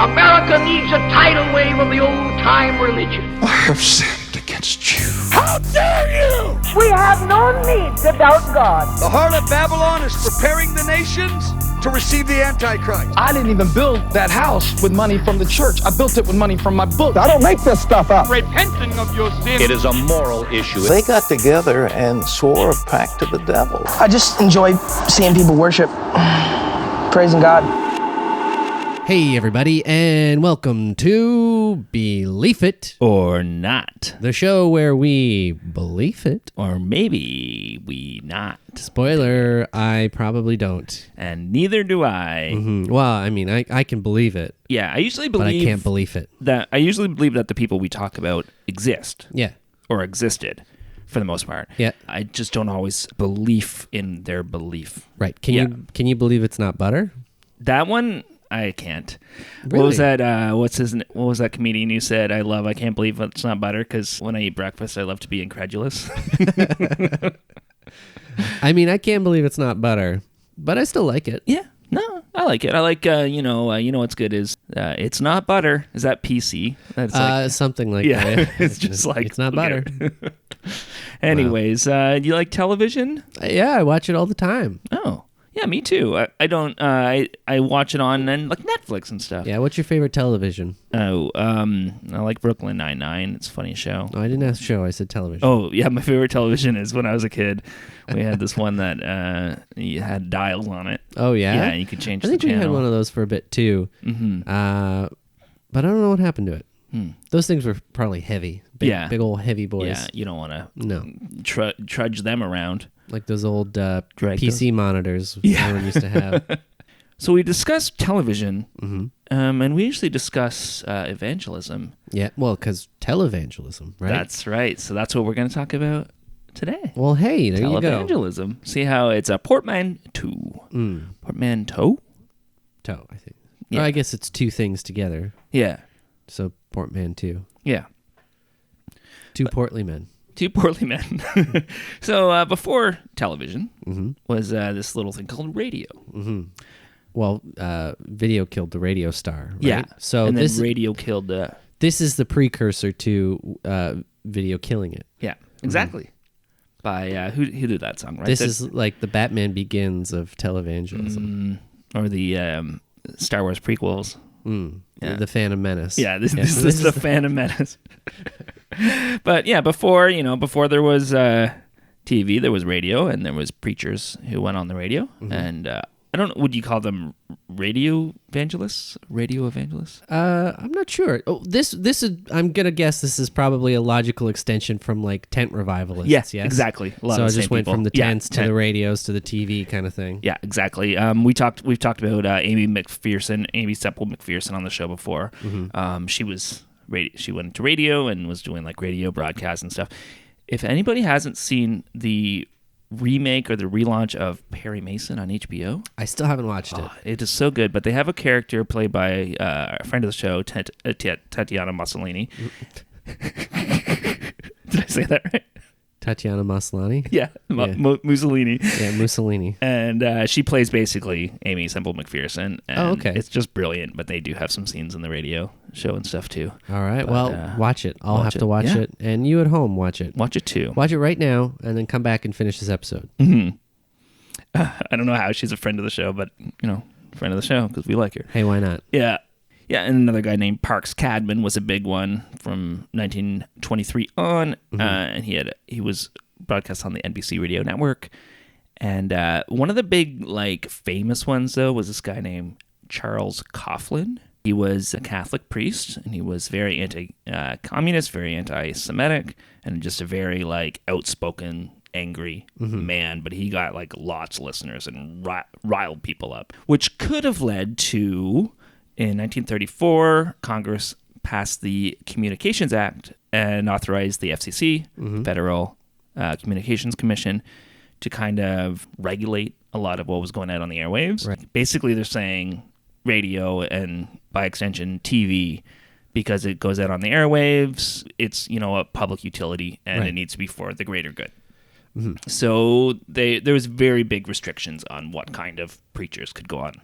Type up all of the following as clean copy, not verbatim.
America needs a tidal wave of the old-time religion. I have sinned against you. How dare you! We have no need to doubt God. The harlot Babylon is preparing the nations to receive the Antichrist. I didn't even build that house with money from the church. I built it with money from my book. I don't make this stuff up. Repenting of your sin. It is a moral issue. They got together and swore a pact to the devil. I just enjoy seeing people worship, praising God. Hey everybody, and welcome to Believe It or Not, the show where we believe it, or maybe we not. Spoiler, I probably don't. And neither do I. Mm-hmm. Well, I mean, I can believe it. Yeah, I usually believe... But I can't believe it. I usually believe that the people we talk about exist. Yeah. Or existed, for the most part. Yeah. I just don't always believe in their belief. Right. Can you believe it's not butter? That one... I can't. Really? What was that? What was that comedian who said, I can't believe it's not butter because when I eat breakfast, I love to be incredulous." I mean, I can't believe it's not butter, but I still like it. Yeah, no, I like it. I like, you know what's good is it's not butter. Is that PC? That's like, something like yeah, that. it's just like it's not butter. Anyways, do you like television? Yeah, I watch it all the time. Oh. Yeah, me too. I don't. I watch it on like Netflix and stuff. Yeah, what's your favorite television? Oh, I like Brooklyn Nine-Nine. It's a funny show. Oh, I didn't ask show. I said television. Oh, yeah, my favorite television is when I was a kid. We had this one that you had dials on it. Oh yeah, yeah, you could change the channel. I think we had one of those for a bit too. Mm-hmm. But I don't know what happened to it. Those things were probably heavy. Big old heavy boys. Yeah, you don't want to trudge them around. Like those old PC monitors everyone used to have. So we discussed television, and we usually discuss evangelism. Yeah, well, because televangelism, right? That's right. So that's what we're going to talk about today. Well, hey, there you go. Televangelism. See how it's a portmanteau. Portmanteau? Toe, I think. Yeah. Or I guess it's two things together. Yeah. So portmanteau. Yeah. Two portly men. Two portly men. So before television was this little thing called radio. Well, video killed the radio star, right? Yeah. So and then this radio killed the... This is the precursor to video killing it. Yeah, exactly. By who did that song, right? This is like the Batman Begins of televangelism. Or the Star Wars prequels. Yeah. The Phantom Menace. Yeah, this is the Phantom Menace. But yeah, before there was TV, there was radio, and there was preachers who went on the radio, and I don't know, would you call them radio evangelists? I'm not sure. Oh, this is, I'm gonna guess this is probably a logical extension from like tent revivalists. Yes, yes? exactly. So I just went from the tents to the radios to the TV kind of thing. Yeah, exactly. We've talked about Amy Semple McPherson on the show before. She went into radio and was doing like radio broadcasts and stuff. If anybody hasn't seen the remake or the relaunch of Perry Mason on HBO, I still haven't watched it. It is so good, but they have a character played by a friend of the show, Tatiana Mussolini. Did I say that right? Tatiana Maslany? Yeah, Mussolini. Yeah, Mussolini. And she plays basically Amy Semple McPherson. And okay. It's just brilliant, but they do have some scenes in the radio show and stuff too. All right, well, watch it. I'll have to watch it. And you at home, watch it. Watch it too. Watch it right now, and then come back and finish this episode. I don't know how she's a friend of the show, but, friend of the show, because we like her. Hey, why not? Yeah. Yeah, and another guy named Parks Cadman was a big one from 1923 on, and he was broadcast on the NBC radio network. And one of the big, famous ones, though, was this guy named Charles Coughlin. He was a Catholic priest, and he was very anti-communist, very anti-Semitic, and just a very, outspoken, angry man. But he got, lots of listeners and riled people up, which could have led to... In 1934, Congress passed the Communications Act and authorized the FCC, Federal Communications Commission, to kind of regulate a lot of what was going out on the airwaves. Right. Basically, they're saying radio and, by extension, TV, because it goes out on the airwaves, it's, a public utility, and it needs to be for the greater good. So there was very big restrictions on what kind of preachers could go on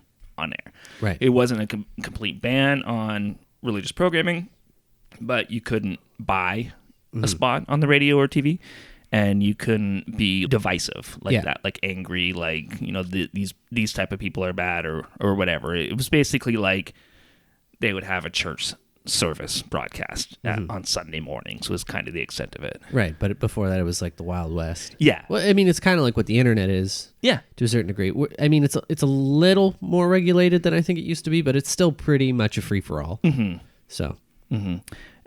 on air. Right. It wasn't a complete ban on religious programming, but you couldn't buy a spot on the radio or TV, and you couldn't be divisive like that, like angry, like, these type of people are bad or whatever. It was basically like they would have a church service broadcast on Sunday mornings was kind of the extent of it. Right, but before that it was like the Wild West. Yeah. Well, I mean, it's kind of like what the internet is. Yeah. To a certain degree. I mean, it's a little more regulated than I think it used to be, but it's still pretty much a free-for-all. Mm-hmm. So. Mm-hmm.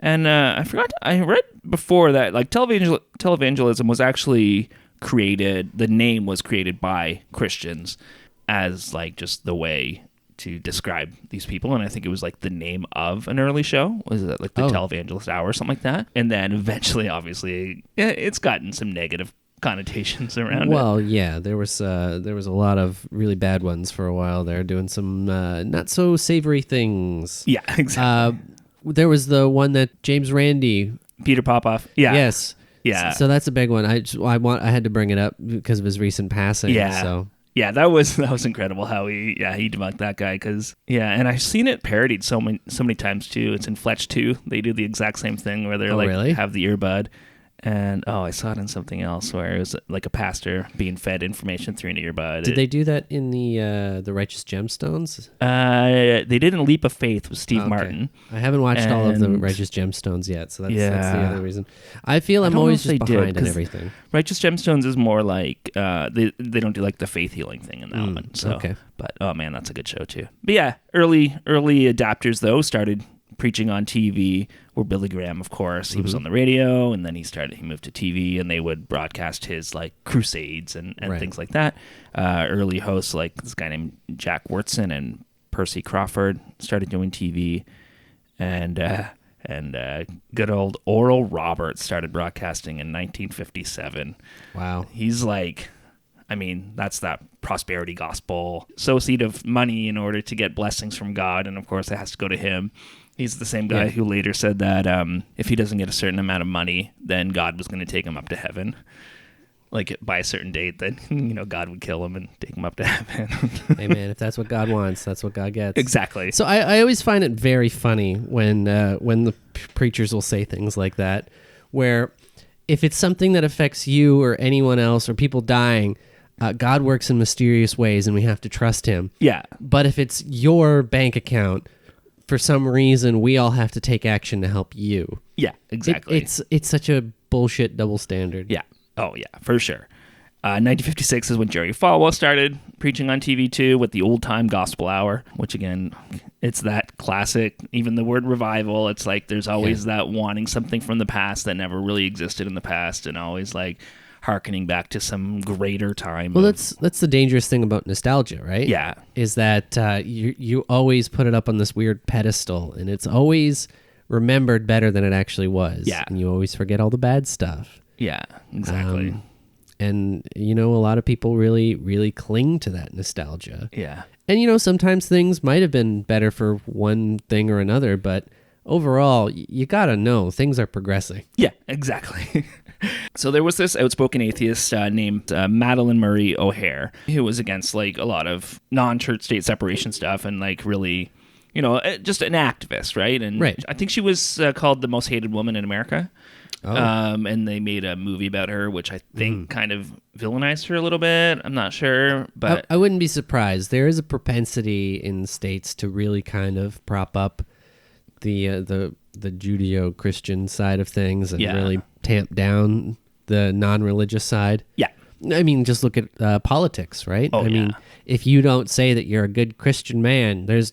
And I read before that, like, televangelism was actually created, the name was created by Christians as, like, just the way to describe these people. And I think it was, like, the name of an early show. Was it, like, the Televangelist Hour or something like that? And then eventually, obviously, it's gotten some negative connotations around it. Well, yeah, there was a lot of really bad ones for a while there, doing some not so savory things. Yeah, exactly. There was the one that James Randi, Peter Popoff. Yeah. Yes. Yeah. So that's a big one. I had to bring it up because of his recent passing. Yeah. So. Yeah, that was incredible how he debunked that guy, because and I've seen it parodied so many times too. It's in Fletch 2. They do the exact same thing where they're really? have the earbud. And I saw it in something else where it was like a pastor being fed information through an earbud. Did they do that in the Righteous Gemstones? They did in Leap of Faith with Steve Martin. I haven't watched all of the Righteous Gemstones yet, so that's the other reason. I feel I'm always just behind on everything. Righteous Gemstones is more like they don't do like the faith healing thing in that one. So, okay. But oh man, that's a good show too. But yeah, early adapters though started preaching on TV, or Billy Graham, of course. He was on the radio, and then he moved to TV, and they would broadcast his like crusades and things like that. Early hosts like this guy named Jack Wurtson and Percy Crawford started doing TV, and good old Oral Roberts started broadcasting in 1957. Wow. He's like, I mean, that's that prosperity gospel. Sow seed of money in order to get blessings from God, and of course it has to go to him. He's the same guy who later said that if he doesn't get a certain amount of money, then God was going to take him up to heaven. Like by a certain date, then God would kill him and take him up to heaven. Hey man, if that's what God wants, that's what God gets. Exactly. So I always find it very funny when the preachers will say things like that, where if it's something that affects you or anyone else or people dying, God works in mysterious ways and we have to trust him. Yeah. But if it's your bank account, for some reason, we all have to take action to help you. Yeah, exactly. It's such a bullshit double standard. Yeah. Oh, yeah, for sure. 1956 is when Jerry Falwell started preaching on TV too with the Old Time Gospel Hour, which again, it's that classic, even the word revival, it's like there's always that wanting something from the past that never really existed in the past, and always like hearkening back to some greater time. Well, that's the dangerous thing about nostalgia, right? Yeah. Is that you always put it up on this weird pedestal, and it's always remembered better than it actually was. Yeah. And you always forget all the bad stuff. Yeah, exactly. And, a lot of people really, really cling to that nostalgia. Yeah. And, sometimes things might have been better for one thing or another, but overall, you got to know things are progressing. Yeah, exactly. So there was this outspoken atheist named Madeline Murray O'Hare, who was against like a lot of non-church state separation stuff and like really, just an activist, right? And I think she was called the most hated woman in America. Oh. And they made a movie about her, which I think kind of villainized her a little bit. I'm not sure, but I wouldn't be surprised. There is a propensity in states to really kind of prop up the Judeo-Christian side of things and really tamp down the non-religious side. Yeah. I mean, just look at politics, right? Oh, I mean, if you don't say that you're a good Christian man, there's,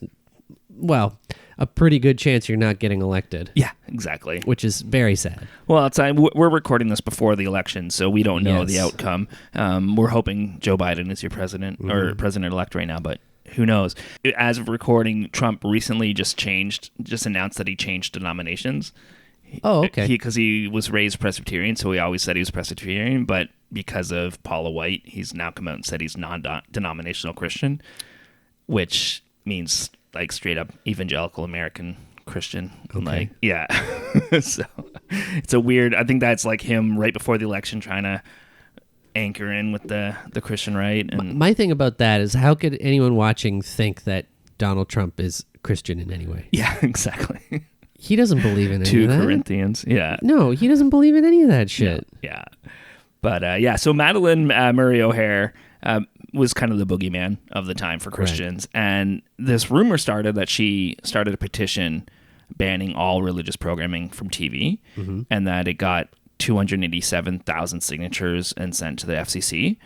a pretty good chance you're not getting elected. Yeah, exactly. Which is very sad. Well, we're recording this before the election, so we don't know the outcome. We're hoping Joe Biden is your president or president-elect right now, but who knows? As of recording, Trump recently just announced that he changed denominations. Oh, okay. Because he was raised Presbyterian, so he always said he was Presbyterian, but because of Paula White, he's now come out and said he's non-denominational Christian, which means like straight up evangelical American Christian. Okay. Like, yeah. So it's a weird, I think that's like him right before the election trying to anchor in with the Christian right. And my thing about that is, how could anyone watching think that Donald Trump is Christian in any way. Yeah, exactly. He doesn't believe in any 2 of that. Corinthians. Yeah. No, he doesn't believe in any of that shit. Yeah. But so Madeleine Murray O'Hair was kind of the boogeyman of the time for Christians. Right. And this rumor started that she started a petition banning all religious programming from TV, and that it got 287,000 signatures and sent to the FCC.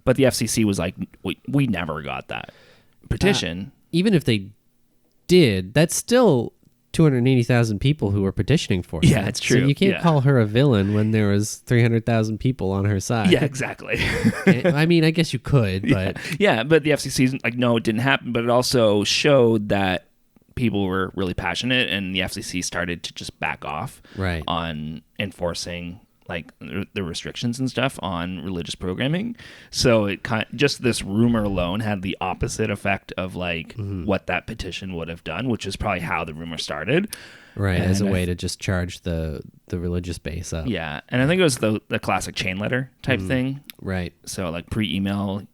But the FCC was like, we never got that petition. Even if they did, that's still 280,000 people who were petitioning for it. Yeah, it's true. So you can't call her a villain when there was 300,000 people on her side. Yeah, exactly. I mean, I guess you could, but... Yeah, but the FCC's like, no, it didn't happen. But it also showed that people were really passionate, and the FCC started to just back off on enforcing like the restrictions and stuff on religious programming. So it just this rumor alone had the opposite effect of like what that petition would have done, which is probably how the rumor started. Right, and as a way to just charge the religious base up. Yeah, and I think it was the classic chain letter type thing. Right. So like pre-email,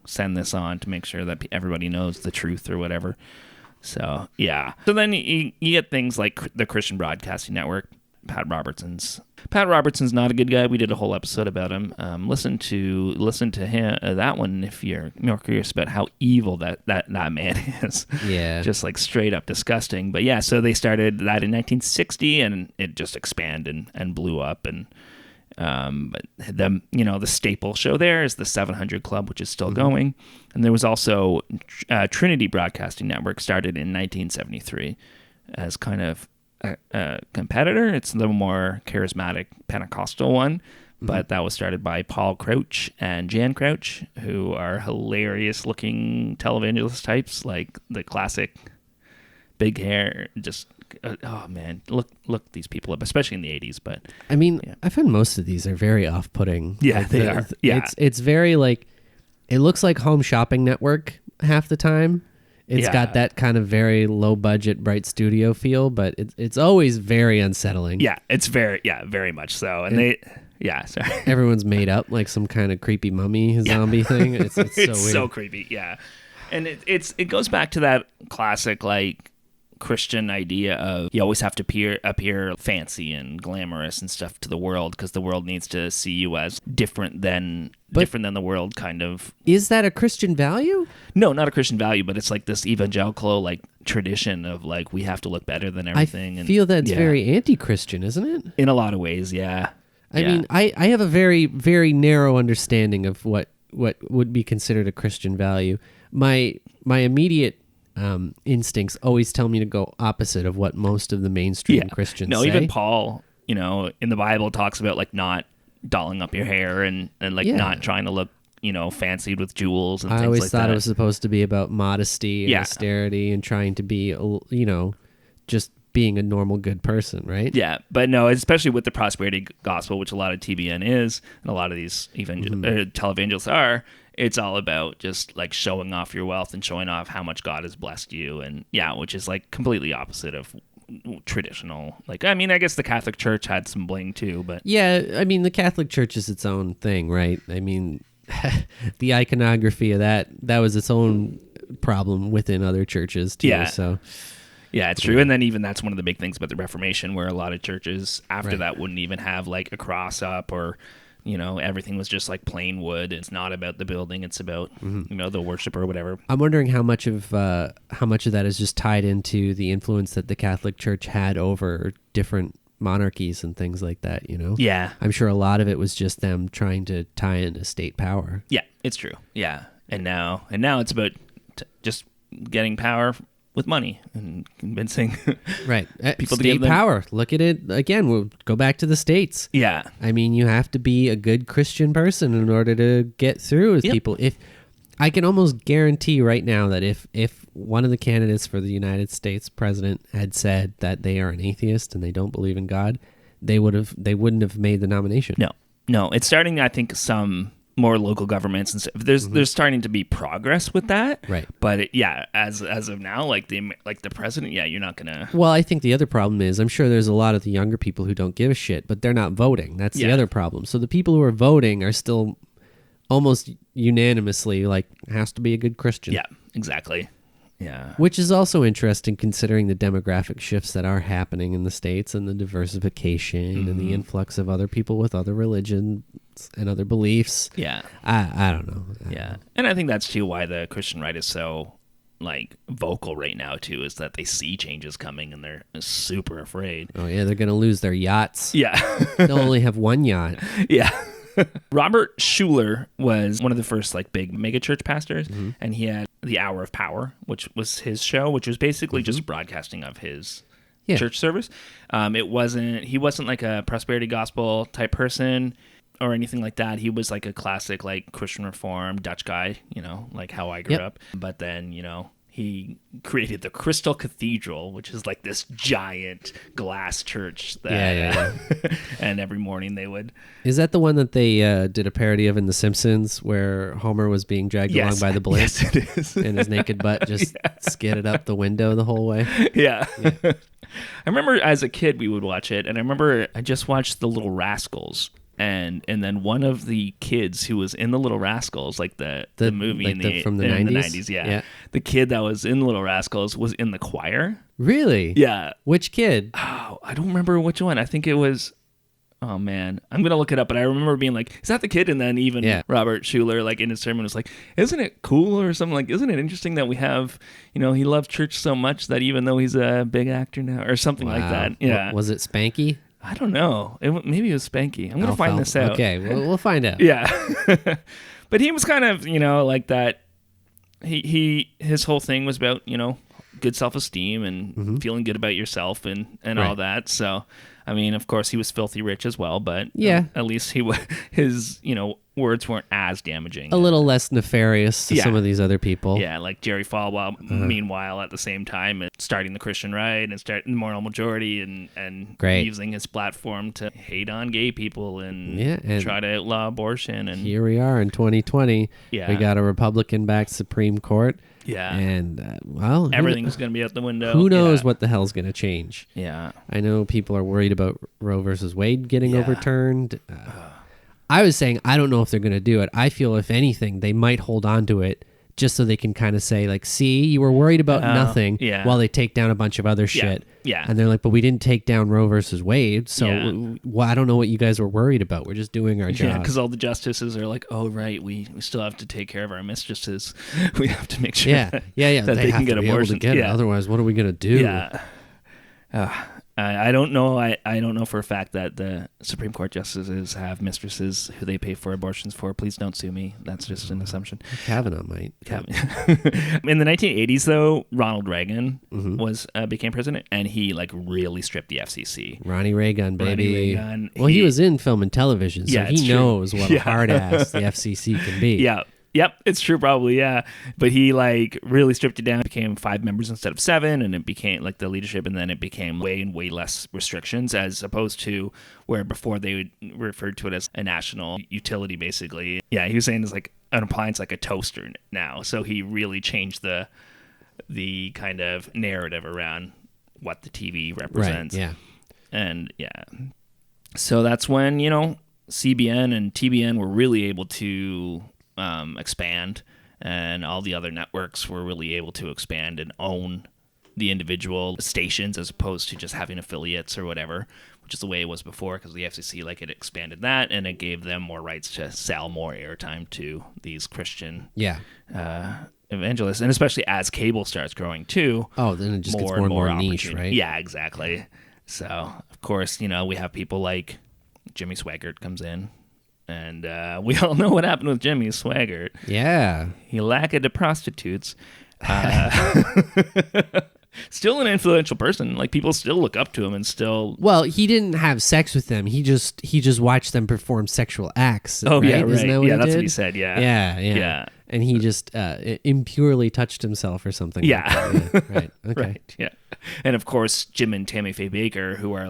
send this on to make sure that everybody knows the truth or whatever. So, yeah. So then you get things like the Christian Broadcasting Network, Pat Robertson's not a good guy. We did a whole episode about him. Listen to him that one if you're more curious about how evil that man is. Yeah, just like straight up disgusting. But yeah, so they started that in 1960, and it just expanded and blew up. And but the staple show there is the 700 Club, which is still going. And there was also Trinity Broadcasting Network, started in 1973 as kind of a competitor. It's the more charismatic Pentecostal one, but that was started by Paul Crouch and Jan Crouch, who are hilarious looking televangelist types, like the classic big hair. Just oh man, look these people up, especially in the 80s. But I mean, I find most of these are very off-putting. Yeah, like they are. Yeah, it's very like, it looks like Home Shopping Network half the time. It's got that kind of very low budget, bright studio feel, but it's always very unsettling. Yeah, it's very much so. And sorry. Everyone's made up like some kind of creepy mummy zombie thing. It's so weird. So creepy, yeah. And it goes back to that classic like Christian idea of you always have to appear fancy and glamorous and stuff to the world because the world needs to see you as different than the world kind of. Is that a Christian value? No, not a Christian value, but it's like this evangelical like tradition of like we have to look better than everything. I feel that's very anti-Christian, isn't it? In a lot of ways, yeah. I mean, I have a very, very narrow understanding of what would be considered a Christian value. My immediate instincts always tell me to go opposite of what most of the mainstream Christians say. Even Paul, in the Bible talks about like not dolling up your hair and like not trying to look, fancied with jewels and things like that. I always thought it was supposed to be about modesty and austerity and trying to be, just being a normal good person, right? Yeah, but no, especially with the prosperity gospel, which a lot of TBN is, and a lot of these televangelists are, it's all about just like showing off your wealth and showing off how much God has blessed you, and which is like completely opposite of traditional. Like, I mean, I guess the Catholic Church had some bling too, but the Catholic Church is its own thing, right? I mean, the iconography of that was its own problem within other churches too. Yeah. So. Yeah, it's true. And then even that's one of the big things about the Reformation, where a lot of churches after that wouldn't even have like a cross up or, everything was just like plain wood. It's not about the building. It's about, the worship or whatever. I'm wondering how much of that is just tied into the influence that the Catholic Church had over different monarchies and things like that, Yeah. I'm sure a lot of it was just them trying to tie into state power. Yeah, it's true. Yeah. And now it's about just getting power with money and convincing people to give them power. Look at it again. We'll go back to the states. Yeah, I mean, you have to be a good Christian person in order to get through with people. If I can almost guarantee right now that if one of the candidates for the United States president had said that they are an atheist and they don't believe in God, they wouldn't have made the nomination. No, it's starting. I think some more local governments and stuff. There's starting to be progress with that, right? But as of now, like the president, you're not gonna. Well, I think the other problem is I'm sure there's a lot of the younger people who don't give a shit, but they're not voting. That's the other problem. So the people who are voting are still almost unanimously like has to be a good Christian. Yeah, exactly. Yeah. Which is also interesting considering the demographic shifts that are happening in the States and the diversification and the influx of other people with other religions and other beliefs. Yeah. I don't know. Yeah. And I think that's too why the Christian right is so like vocal right now too, is that they see changes coming and they're super afraid. Oh yeah, they're going to lose their yachts. Yeah. They'll only have one yacht. Yeah. Robert Schuller was one of the first like big megachurch pastors, and he had the Hour of Power, which was his show, which was basically just broadcasting of his church service. He wasn't like a prosperity gospel type person or anything like that. He was like a classic like Christian Reform Dutch guy, like how I grew up. But then, he created the Crystal Cathedral, which is like this giant glass church that and every morning they would. Is that the one that they did a parody of in The Simpsons where Homer was being dragged along by the blimp? Yes, it is. And his naked butt just skidded up the window the whole way? Yeah. I remember as a kid we would watch it, and I remember I just watched The Little Rascals. And then one of the kids who was in The Little Rascals, like the movie like from the 90s? In the 90s, yeah. The kid that was in The Little Rascals was in the choir. Really? Yeah. Which kid? Oh, I don't remember which one. I think it was, oh man, I'm going to look it up, but I remember being like, is that the kid? And then even Robert Schuller, like in his sermon was like, isn't it cool or something like, isn't it interesting that we have, he loves church so much that even though he's a big actor now or something like that. Yeah. Was it Spanky? I don't know. Maybe it was Spanky. I'm going to find this out. Okay, we'll find out. Yeah. But he was kind of, like that. His whole thing was about, good self-esteem and feeling good about yourself and all that. So, I mean, of course, he was filthy rich as well, but at least his words weren't as damaging. A little less nefarious to some of these other people. Yeah, like Jerry Falwell, meanwhile, at the same time, starting the Christian right and starting the moral majority and using his platform to hate on gay people and try to outlaw abortion. And here we are in 2020. Yeah. We got a Republican-backed Supreme Court. Yeah. And, everything's going to be out the window. Who knows what the hell's going to change? Yeah. I know people are worried about Roe versus Wade getting overturned. I was saying, I don't know if they're going to do it. I feel, if anything, they might hold on to it just so they can kind of say, like, see, you were worried about nothing while they take down a bunch of other shit. Yeah. And they're like, but we didn't take down Roe versus Wade, so I don't know what you guys were worried about. We're just doing our job. Yeah, because all the justices are like, oh, right, we still have to take care of our mistresses. We have to make sure that they can get abortion. Otherwise, what are we going to do? Yeah. I don't know. I don't know for a fact that the Supreme Court justices have mistresses who they pay for abortions for. Please don't sue me. That's just an assumption. Kavanaugh might. In the 1980s, though, Ronald Reagan became president, and he really stripped the FCC. Ronnie Reagan, baby. Reagan, well, he was in film and television, so he knows what a hard ass the FCC can be. Yeah. Yep, it's true, probably, yeah. But he really stripped it down. It became 5 members instead of 7, and it became the leadership, and then it became way less restrictions, as opposed to where before they referred to it as a national utility, basically. Yeah, he was saying it's like an appliance, like a toaster now. So he really changed the kind of narrative around what the TV represents. Right, yeah. And so that's when CBN and TBN were really able to expand, and all the other networks were really able to expand and own the individual stations as opposed to just having affiliates or whatever, which is the way it was before, because the FCC it expanded that and it gave them more rights to sell more airtime to these Christian evangelists, and especially as cable starts growing too. Oh, then it just gets more and more niche, right? Yeah, exactly. So of course we have people like Jimmy Swaggart comes in. And we all know what happened with Jimmy Swaggart. Yeah. He lacked to prostitutes. Still an influential person. People still look up to him and still... Well, he didn't have sex with them. He just watched them perform sexual acts. Oh, right? yeah, right. Isn't that what he that's did? what he said, yeah. Yeah. And he just impurely touched himself or something. Yeah. Like that. Yeah. Right. Okay. Right, yeah. And of course, Jim and Tammy Faye Bakker, who are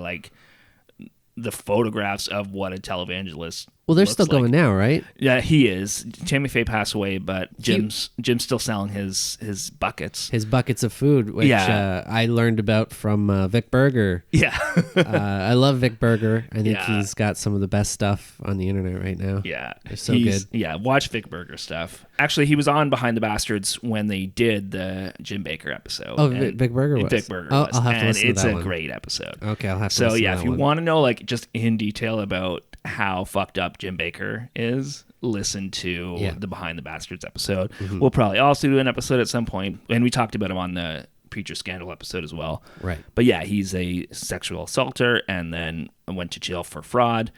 the photographs of what a televangelist. Well, they're still going now, right? Yeah, he is. Tammy Faye passed away, but Jim's still selling his buckets. His buckets of food, which I learned about from Vic Berger. Yeah. I love Vic Berger. I think he's got some of the best stuff on the internet right now. Yeah. They're so good. Yeah, watch Vic Berger stuff. Actually, he was on Behind the Bastards when they did the Jim Bakker episode. Oh, Vic Berger was. Vic Berger Oh, was. I'll have to And listen to it's that a one. great episode. Okay, I'll have to So listen to yeah, that if you one. want to know like just in detail about how fucked up Jim Bakker is, listen to the Behind the Bastards episode. We'll probably also do an episode at some point, and we talked about him on the Preacher Scandal episode as well. Right. But yeah, he's a sexual assaulter and then went to jail for fraud.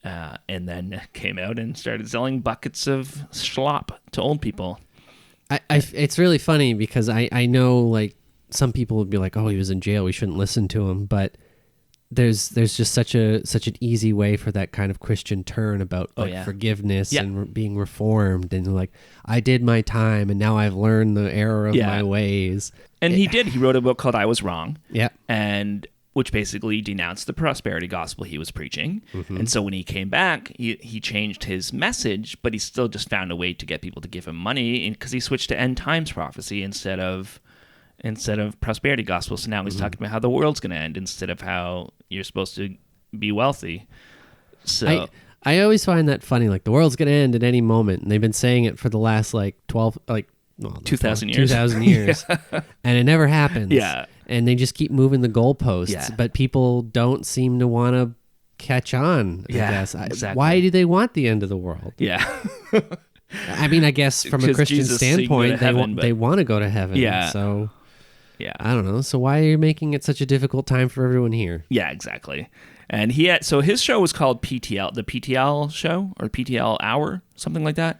And then came out and started selling buckets of schlop to old people. It's really funny because I know like some people would be like, oh, he was in jail, we shouldn't listen to him, but there's just such an easy way for that kind of Christian turn about forgiveness and being reformed and like I did my time and now I've learned the error of my ways. And he wrote a book called I Was Wrong. Yeah. And which basically denounced the prosperity gospel he was preaching. And so when he came back, he changed his message, but he still just found a way to get people to give him money because he switched to end times prophecy instead of prosperity gospel. So now he's talking about how the world's going to end instead of how you're supposed to be wealthy. So I always find that funny. Like the world's going to end at any moment. And they've been saying it for the last like 2,000 years. 2,000 years. And it never happens. Yeah. And they just keep moving the goalposts. Yeah. But people don't seem to want to catch on, I guess. Exactly. Why do they want the end of the world? Yeah. I mean, I guess from a 'Cause Christian Jesus, so you can go to standpoint, heaven, they want to go to heaven. Yeah. So Yeah. I don't know. So why are you making it such a difficult time for everyone here? Yeah, exactly. And his show was called PTL, the PTL show or PTL Hour, something like that.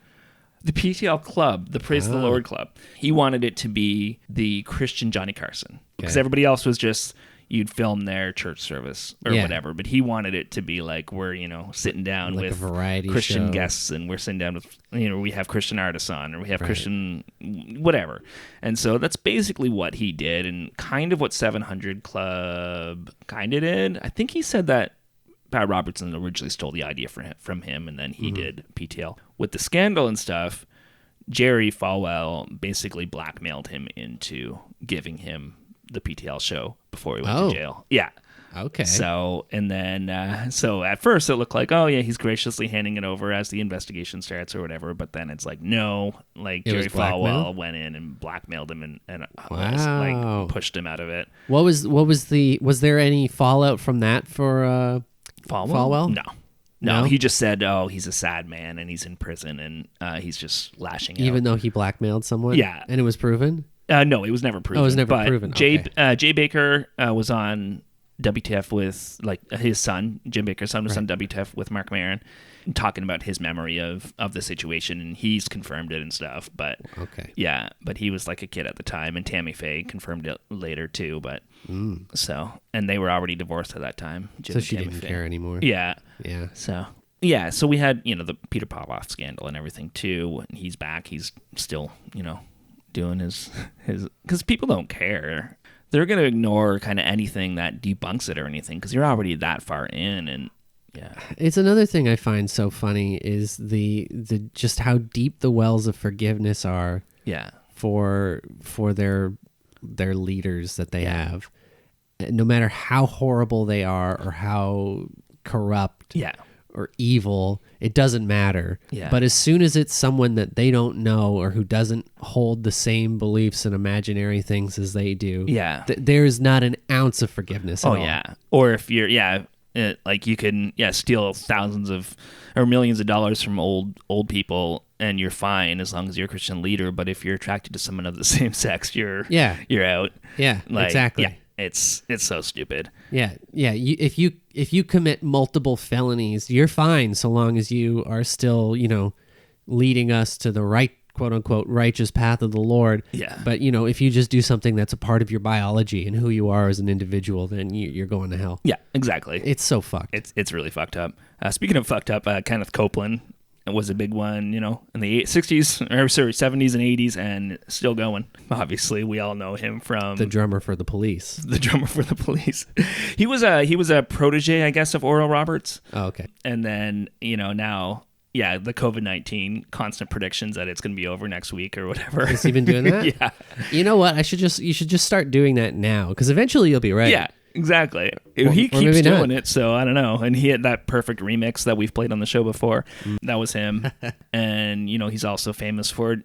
The PTL Club, the Praise the Lord Club. He wanted it to be the Christian Johnny Carson because everybody else was just you'd film their church service or whatever, but he wanted it to be like we're sitting down Like a with variety Christian show. guests and we're sitting down with we have Christian artists on or we have Christian whatever, and so that's basically what he did and kind of what 700 Club kind of did. I think he said that Pat Robertson originally stole the idea from him, and then he did PTL. With the scandal and stuff, Jerry Falwell basically blackmailed him into giving him the PTL show before he went to jail. Yeah. Okay. So, and then, so at first it looked like, oh yeah, he's graciously handing it over as the investigation starts or whatever, but then it's like, no, like Jerry Falwell went in and blackmailed him and like pushed him out of it. Was there any fallout from that for Falwell? No, he just said, oh, he's a sad man and he's in prison and he's just lashing out. Even though he blackmailed someone? Yeah. And it was proven? No, it was never proven. Oh, it was never but proven. Jay Okay. Bakker was on WTF with his son, Jim Bakker's son was on WTF with Mark Maron, talking about his memory of the situation, and he's confirmed it and stuff. But yeah, but he was like a kid at the time, and Faye confirmed it later too. But so, and they were already divorced at that time. Jim So she and Tammy didn't Faye. care anymore. Yeah. Yeah. So yeah, so we had the Peter Popoff scandal and everything too, and he's back. He's still doing his because people don't care. They're going to ignore kind of anything that debunks it or anything because you're already that far in. And yeah, it's another thing I find so funny is the just how deep the wells of forgiveness are. Yeah, for their leaders that they have, no matter how horrible they are or how corrupt. Yeah. Or evil, it doesn't matter. Yeah. But as soon as it's someone that they don't know or who doesn't hold the same beliefs and imaginary things as they do, there's not an ounce of forgiveness at all. Yeah. Or if you're, like you can, steal thousands of or millions of dollars from old people and you're fine as long as you're a Christian leader. But if you're attracted to someone of the same sex, you're out. Yeah, exactly. Yeah. It's so stupid. Yeah. If you commit multiple felonies, you're fine so long as you are still, leading us to the right, quote unquote, righteous path of the Lord. Yeah. But if you just do something that's a part of your biology and who you are as an individual, then you're going to hell. Yeah, exactly. It's so fucked. It's really fucked up. Speaking of fucked up, Kenneth Copeland was a big one, in the 70s and 80s, and still going. Obviously, we all know him from the drummer for the Police. He was a protege, I guess, of Oral Roberts. Oh, okay. And then now, the COVID-19 constant predictions that it's going to be over next week or whatever. Has he been doing that? Yeah. You know what? You should just start doing that now because eventually you'll be right. Yeah. exactly. Or He keeps maybe not. doing it, so I don't know. And he had that perfect remix that we've played on the show before. That was him. And, he's also famous for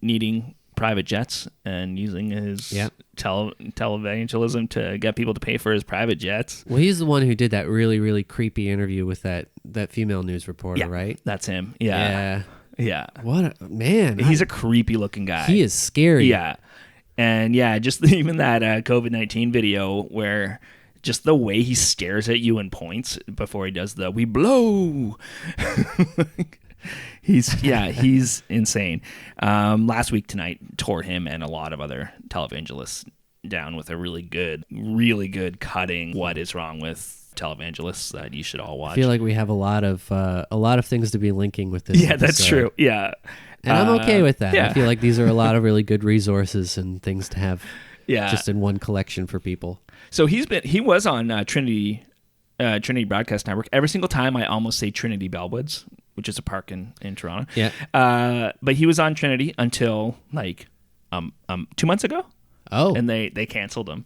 needing private jets and using his televangelism to get people to pay for his private jets. Well, he's the one who did that really, really creepy interview with that female news reporter, right? That's him. Yeah. What a man. He's a creepy looking guy. He is scary. Yeah. And just even that COVID-19 video where just the way he stares at you and points before he does the "we blow." He's insane. Last week tonight tore him and a lot of other televangelists down with a really good cutting "What is wrong with televangelists" that you should all watch. I feel like we have a lot of things to be linking with this. Yeah, that's true. Yeah. And I'm okay with that. Yeah. I feel like these are a lot of really good resources and things to have just in one collection for people. So he was on Trinity Broadcast Network. Every single time I almost say Trinity Bellwoods, which is a park in Toronto. Yeah. But he was on Trinity until 2 months ago. Oh. And they canceled him.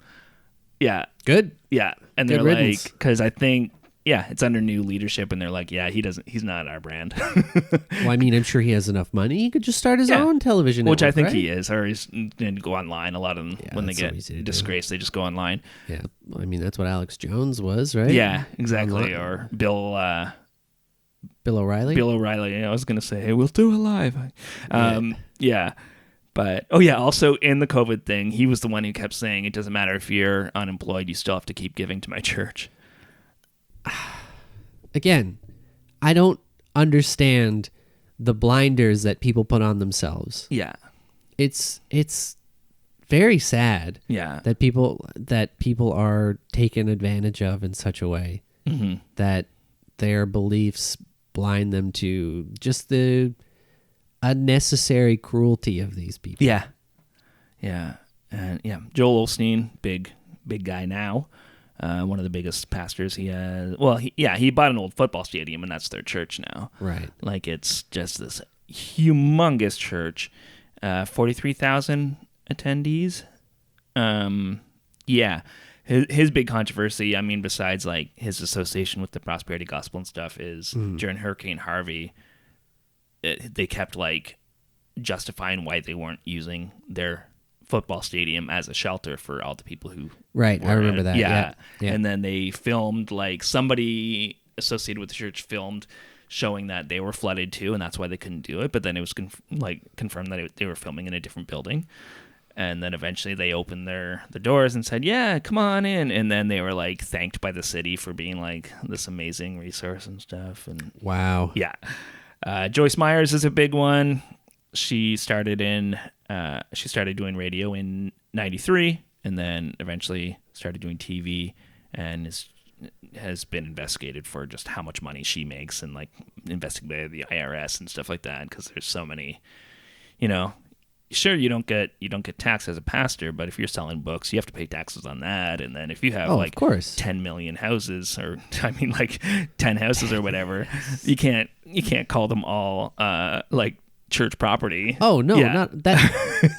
Yeah. Good. Yeah. And Good they're riddance. like, because I think, it's under new leadership, and they're like, he's not our brand. Well, I mean, I'm sure he has enough money. He could just start his own television network, which I think right? he is, or he's going to go online. A lot of them, when they that's so get easy to do. disgraced, they just go online. Yeah. I mean, that's what Alex Jones was, right? Yeah, exactly. Online. Or Bill O'Reilly? Bill O'Reilly. I was going to say, hey, we'll do it live. Yeah. But, also in the COVID thing, he was the one who kept saying, it doesn't matter if you're unemployed, you still have to keep giving to my church. Again, I don't understand the blinders that people put on themselves. Yeah. It's very sad Yeah. that people are taken advantage of in such a way that their beliefs blind them to just the unnecessary cruelty of these people. Yeah. Yeah. And Joel Osteen, big guy now. One of the biggest pastors he has. Well, he bought an old football stadium, and that's their church now. Right. Like, it's just this humongous church. 43,000 attendees. His big controversy, I mean, besides like his association with the prosperity gospel and stuff, is during Hurricane Harvey, they kept like justifying why they weren't using their football stadium as a shelter for all the people who Right, I remember that. Yeah. And then they filmed, like, somebody associated with the church filmed showing that they were flooded too, and that's why they couldn't do it. But then it was confirmed that they were filming in a different building. And then eventually they opened the doors and said, yeah, come on in. And then they were like thanked by the city for being like this amazing resource and stuff. And Wow. yeah. Joyce Meyers is a big one. She started doing radio in 93, and then eventually started doing TV, and has been investigated for just how much money she makes, and like investigated by the IRS and stuff like that, because there's so many, sure, you don't get taxed as a pastor, but if you're selling books, you have to pay taxes on that. And then if you have of course. 10 million houses, or I mean like 10 houses or whatever, you can't call them all like church property. Oh no, Yeah. not that.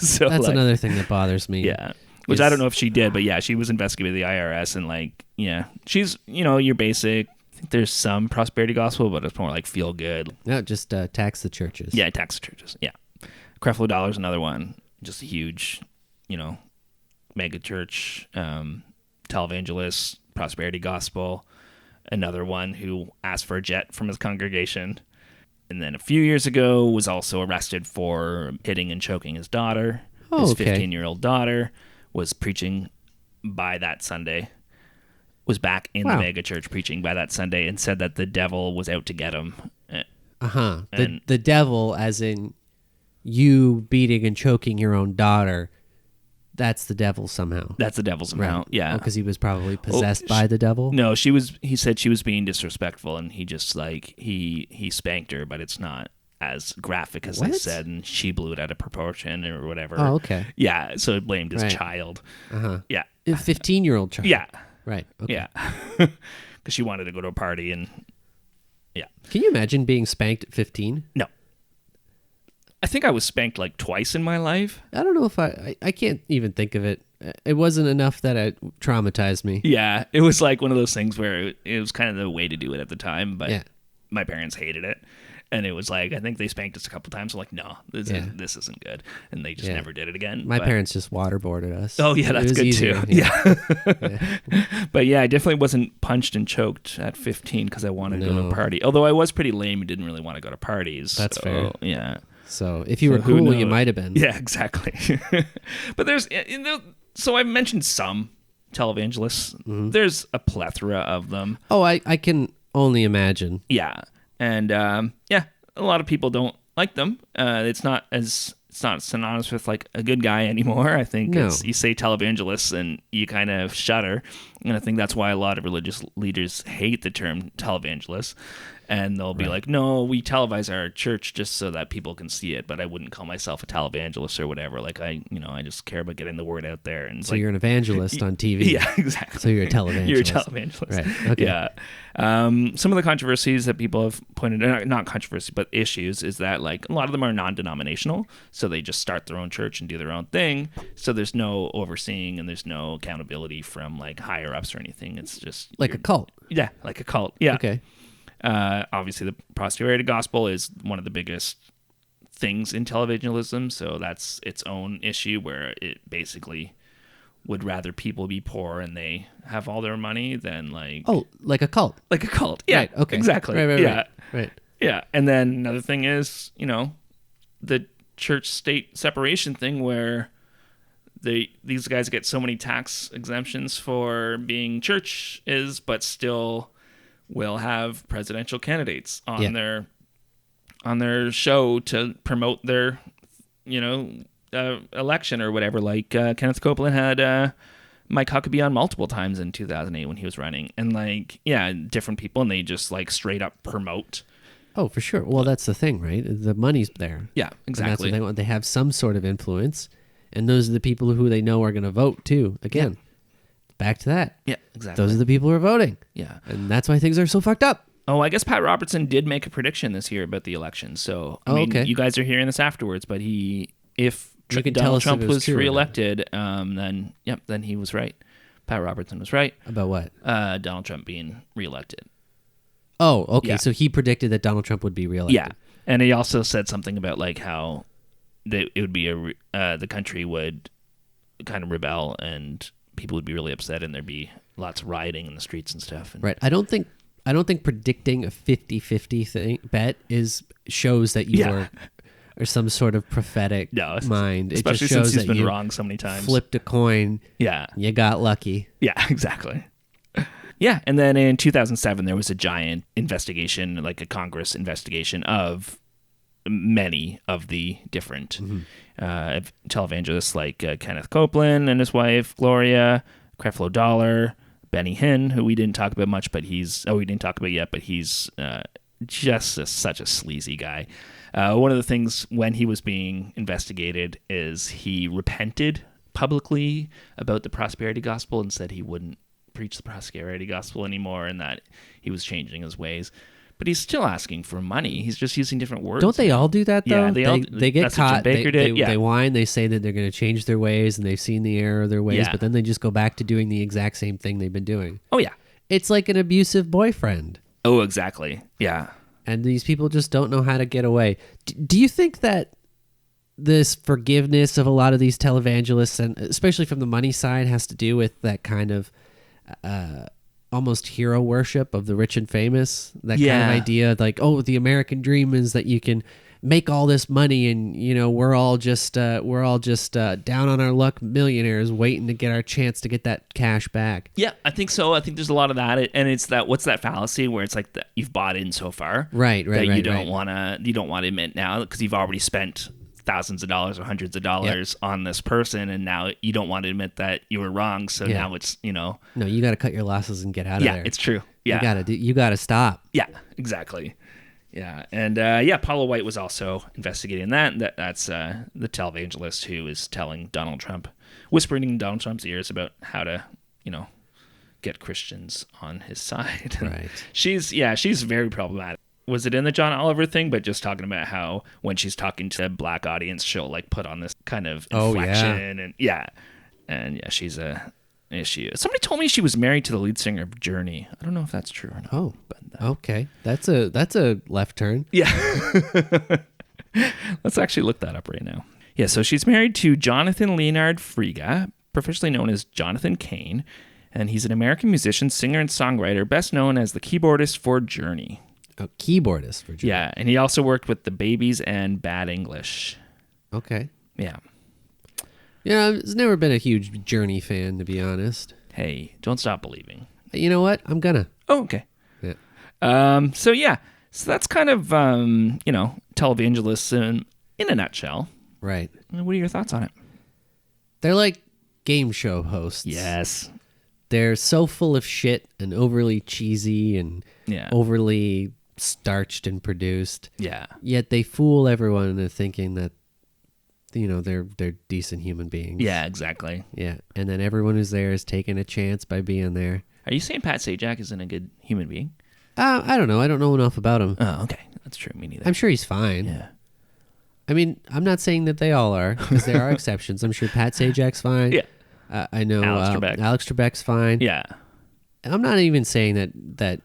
So That's like, another thing that bothers me. yeah. Which I don't know if she did, but yeah, she was investigated by the IRS, and like, yeah, she's, your basic, I think there's some prosperity gospel, but it's more like feel good. No, just tax the churches. Yeah, tax the churches. Yeah. Creflo Dollar's another one. Just a huge, mega church, televangelist, prosperity gospel. Another one who asked for a jet from his congregation. And then a few years ago was also arrested for hitting and choking his daughter. Oh, his okay. 15-year-old daughter was preaching by that Sunday. Was back in Wow. the mega church preaching by that Sunday, and said that the devil was out to get him. Uh-huh. And- The devil, as in you beating and choking your own daughter, that's the devil somehow. That's the devil's amount. Yeah. Because he was probably possessed by the devil. No, he said she was being disrespectful, and he just like he spanked her, but it's not as graphic as they What? said, and she blew it out of proportion or whatever. Oh, okay. Yeah, so it blamed his Right. child. Uh-huh. Yeah. A 15-year-old child. Yeah. Right. Okay. Yeah. Because she wanted to go to a party, and yeah. Can you imagine being spanked at 15? No. I think I was spanked like twice in my life. I don't know if I can't even think of it. it wasn't enough that it traumatized me. Yeah, it was like one of those things where it was kind of the way to do it at the time, but Yeah. my parents hated it. And it was like, I think they spanked us a couple times. I'm like, no, this isn't good. And they just Yeah. never did it again. My parents just waterboarded us. Oh, yeah, It that's was good easier, too. yeah. Yeah. But yeah, I definitely wasn't punched and choked at 15 because I wanted to go to a party. Although I was pretty lame and didn't really want to go to parties. That's so, fair. Yeah. So if you were who cool, you knows? might have been. Yeah, exactly. But there's, so I mentioned some televangelists. Mm-hmm. There's a plethora of them. Oh, I can only imagine. Yeah. And yeah, a lot of people don't like them. It's not synonymous with like a good guy anymore. I think No. you say televangelists and you kind of shudder. And I think that's why a lot of religious leaders hate the term televangelist. And they'll be like, no, we televise our church just so that people can see it, but I wouldn't call myself a televangelist or whatever. Like I just care about getting the word out there. And So you're an evangelist on TV. Yeah, exactly. So you're a televangelist. You're a televangelist. Right. Okay. Yeah. Some of the controversies that people have pointed out, not controversy, but issues, is that like a lot of them are non-denominational. So they just start their own church and do their own thing. So there's no overseeing and there's no accountability from like higher ups or anything. It's just Like a cult. Yeah, like a cult. Yeah. Okay. Obviously, the prosperity gospel is one of the biggest things in televangelism. So that's its own issue where it basically would rather people be poor and they have all their money than like... Oh, like a cult. Like a cult. Yeah, Right, okay. exactly. Right. Yeah. Right. Yeah. And then another thing is, the church-state separation thing where these guys get so many tax exemptions for being churches, but still will have presidential candidates on their show to promote their, election or whatever. Like Kenneth Copeland had Mike Huckabee on multiple times in 2008 when he was running, and different people, and they just like straight up promote. Oh, for sure. Well, that's the thing, right? The money's there. Yeah, exactly. And that's what they want. They have some sort of influence, and those are the people who they know are going to vote too. Again, back to that. Yeah, exactly. Those are the people who are voting. Yeah. And that's why things are so fucked up. Oh, I guess Pat Robertson did make a prediction this year about the election. So, I mean, okay. you guys are hearing this afterwards, but if You can tell Donald us if Trump it was was true or not. reelected, then he was right. Pat Robertson was right. About what? Donald Trump being reelected. Oh, okay. Yeah. So he predicted that Donald Trump would be reelected. Yeah, and he also said something about like how it would be the country would kind of rebel and people would be really upset and there'd be lots of rioting in the streets and stuff. And Right. I don't think predicting a 50-50 bet shows that you are some sort of prophetic mind. Especially it just shows since he's that been you wrong so many times. flipped a coin. Yeah. You got lucky. Yeah, exactly. Yeah, and then in 2007 there was a giant investigation, like a Congress investigation of many of the different televangelists, like Kenneth Copeland and his wife Gloria, Creflo Dollar, Benny Hinn, who we didn't talk about much, but he's just such a sleazy guy. One of the things when he was being investigated is he repented publicly about the prosperity gospel and said he wouldn't preach the prosperity gospel anymore and that he was changing his ways. But he's still asking for money. He's just using different words. Don't they all do that though? Yeah, they get that's what Jim caught. Bakker did. They whine. They say that they're going to change their ways and they've seen the error of their ways, Yeah. but then they just go back to doing the exact same thing they've been doing. Oh yeah. It's like an abusive boyfriend. Oh, exactly. Yeah. And these people just don't know how to get away. Do you think that this forgiveness of a lot of these televangelists, and especially from the money side, has to do with that kind of almost hero worship of the rich and famous? That kind of idea, like, oh, the American dream is that you can make all this money, and we're all just down on our luck millionaires waiting to get our chance to get that cash back. Yeah, I think so. I think there's a lot of that, and it's that what's that fallacy where it's like that you've bought in so far, right? That you don't want to admit now because you've already spent thousands of dollars or hundreds of dollars on this person, and now you don't want to admit that you were wrong. So now it's no, you got to cut your losses and get out of there. Yeah, it's true. Yeah, you got to stop. Yeah, exactly. Yeah, and Paula White was also investigating that. That's the televangelist who is telling Donald Trump, whispering in Donald Trump's ears about how to, get Christians on his side. Right. She's very problematic. Was it in the John Oliver thing? But just talking about how when she's talking to a black audience, she'll like put on this kind of inflection And yeah, she's a issue. Somebody told me she was married to the lead singer of Journey. I don't know if that's true or not. Oh, but okay. That's a left turn. yeah. Let's actually look that up right now. Yeah, so she's married to Jonathan Leonard Friga, professionally known as Jonathan Cain, and he's an American musician, singer, and songwriter, best known as the keyboardist for Journey. A keyboardist for Journey. Yeah, and he also worked with the Babies and Bad English. Okay. Yeah. Yeah, I've never been a huge Journey fan, to be honest. Hey, don't stop believing. You know what? I'm gonna. Oh, okay. Yeah. So that's kind of televangelists in a nutshell. Right. What are your thoughts on it? They're like game show hosts. Yes. They're so full of shit and overly cheesy and overly starched and produced. Yeah. Yet they fool everyone into thinking that they're decent human beings. Yeah, exactly. Yeah. And then everyone who's there is taking a chance by being there. Are you saying Pat Sajak isn't a good human being? I don't know. I don't know enough about him. Oh, okay. That's true. Me neither. I'm sure he's fine. Yeah. I mean, I'm not saying that they all are, because there are exceptions. I'm sure Pat Sajak's fine. Yeah. I know Alex Trebek's fine. Yeah. I'm not even saying that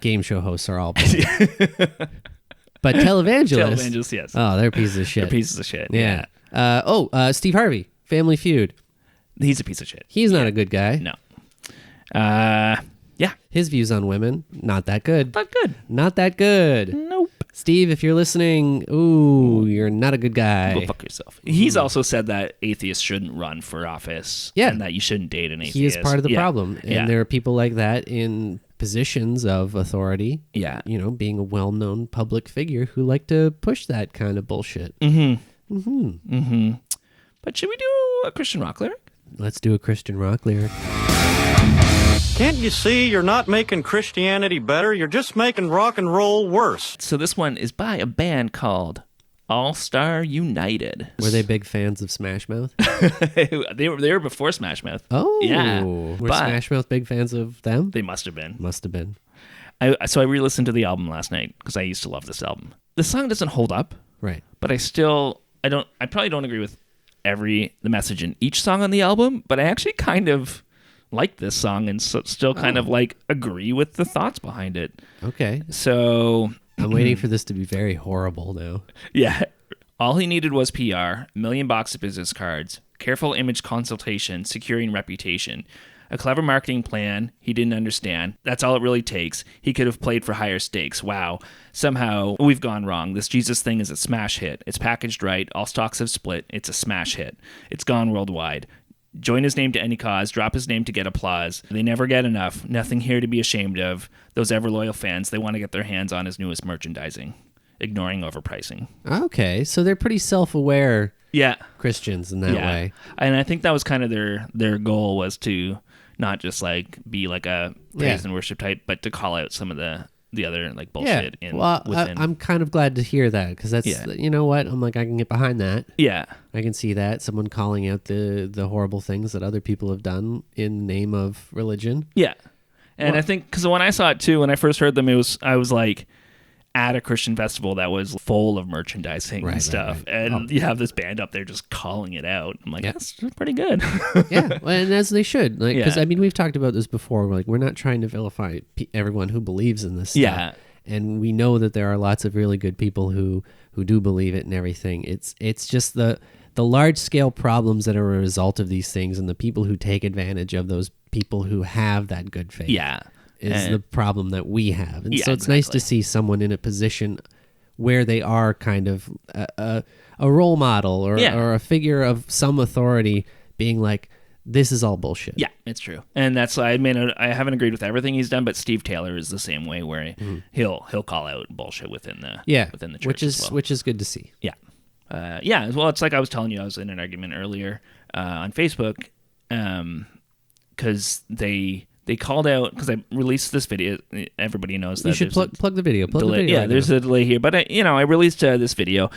game show hosts are all bad. But televangelists, yes. Oh, they're pieces of shit. They're pieces of shit. Yeah. Steve Harvey, Family Feud. He's a piece of shit. He's not a good guy. No. Yeah. His views on women, not that good. Not good. Not that good. Nope. Steve, if you're listening, you're not a good guy. Go fuck yourself. He's also said that atheists shouldn't run for office. Yeah. And that you shouldn't date an atheist. He is part of the problem. And there are people like that in positions of authority. Yeah. Being a well-known public figure who like to push that kind of bullshit. Mm-hmm. Mm-hmm. Mm-hmm. But should we do a Christian rock lyric? Let's do a Christian rock lyric. Can't you see you're not making Christianity better? You're just making rock and roll worse. So this one is by a band called All Star United. Were they big fans of Smash Mouth? They were before Smash Mouth. Oh. Yeah. Were Smash Mouth big fans of them? They must have been. Must have been. So I re-listened to the album last night because I used to love this album. The song doesn't hold up. Right. But I probably don't agree with the message in each song on the album, but I actually kind of like this song and still kind of agree with the thoughts behind it. Okay. So I'm waiting for this to be very horrible now. Yeah. All he needed was PR, $1 million of business cards, careful image consultation, securing reputation, a clever marketing plan he didn't understand. That's all it really takes. He could have played for higher stakes. Wow. Somehow we've gone wrong. This Jesus thing is a smash hit. It's packaged right. All stocks have split. It's a smash hit. It's gone worldwide. Join his name to any cause, drop his name to get applause. They never get enough. Nothing here to be ashamed of. Those ever-loyal fans, they want to get their hands on his newest merchandising, ignoring overpricing. Okay, so they're pretty self-aware Christians in that way. And I think that was kind of their goal, was to not just be like a praise and worship type, but to call out some of the other bullshit. I'm kind of glad to hear that, because that's you know what, I'm like, I can get behind that. Yeah, I can see that, someone calling out the horrible things that other people have done in the name of religion. Yeah, and I think because when I saw it too, when I first heard them, I was like at a Christian festival that was full of merchandising and stuff, and you have this band up there just calling it out. I'm like, that's pretty good. Yeah, and as they should, because I mean, we've talked about this before. We're not trying to vilify everyone who believes in this stuff. Yeah, and we know that there are lots of really good people who do believe it and everything. It's just the large scale problems that are a result of these things, and the people who take advantage of those people who have that good faith. Yeah. Is the problem that we have. And so it's nice to see someone in a position where they are kind of a role model or a figure of some authority being like, this is all bullshit. Yeah, it's true. And that's, I haven't agreed with everything he's done, but Steve Taylor is the same way, where he'll call out bullshit within the church, which is good to see. Yeah. Well, it's like I was telling you, I was in an argument earlier on Facebook because they called out, because I released this video. Everybody knows that. You should plug the video. Yeah, there's a delay here. But, I released this video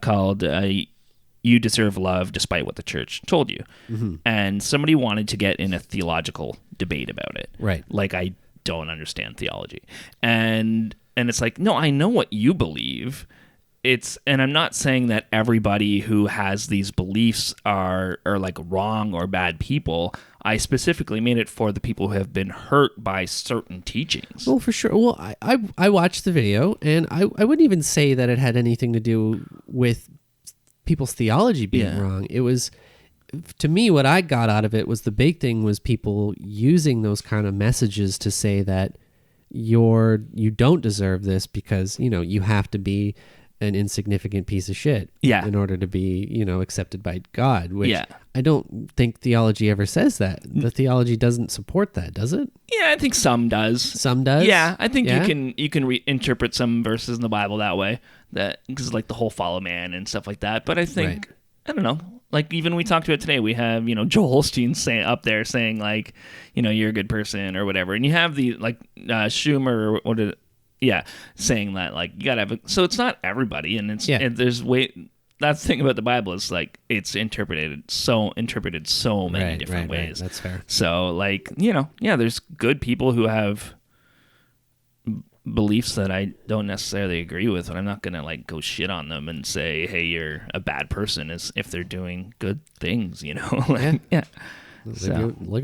called You Deserve Love Despite What the Church Told You. Mm-hmm. And somebody wanted to get in a theological debate about it. Right. Like, I don't understand theology. And it's like, no, I know what you believe. and I'm not saying that everybody who has these beliefs are like wrong or bad people. I specifically made it for the people who have been hurt by certain teachings. Well, for sure. Well, I watched the video, and I wouldn't even say that it had anything to do with people's theology being wrong. It was, to me, what I got out of it was the big thing was people using those kind of messages to say that you don't deserve this because, you have to be an insignificant piece of shit in order to be, accepted by God, which I don't think theology ever says that. The theology doesn't support that, does it? Yeah, I think some does. Some does? Yeah, I think you can reinterpret some verses in the Bible that way, that because like the whole follow man and stuff like that. But I think, I don't know, like even we talked about today, we have, Joel Osteen up there saying like, you're a good person or whatever. And you have the like Schumer or saying that like you gotta have so it's not everybody, and it's and there's that's the thing about the Bible is like it's interpreted so many different ways. That's fair. So like there's good people who have beliefs that I don't necessarily agree with, and I'm not gonna like go shit on them and say, hey, you're a bad person, as if they're doing good things, Live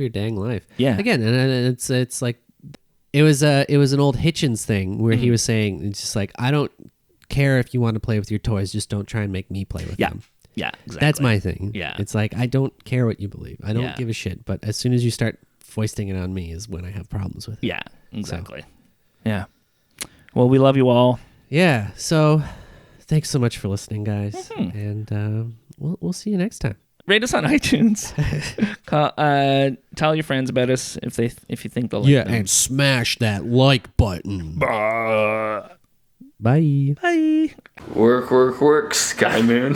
your dang life. Yeah. Again, and it's like it was an old Hitchens thing where he was saying it's just like, I don't care if you want to play with your toys, just don't try and make me play with them. Yeah, exactly. That's my thing. Yeah. It's like, I don't care what you believe. I don't give a shit. But as soon as you start foisting it on me is when I have problems with it. Yeah, exactly. So. Yeah. Well, we love you all. Yeah. So thanks so much for listening, guys. And we'll see you next time. Rate us on iTunes. Tell your friends about us if you think they'll like them. And smash that like button. Bye. Bye. Bye. Work, Sky Moon.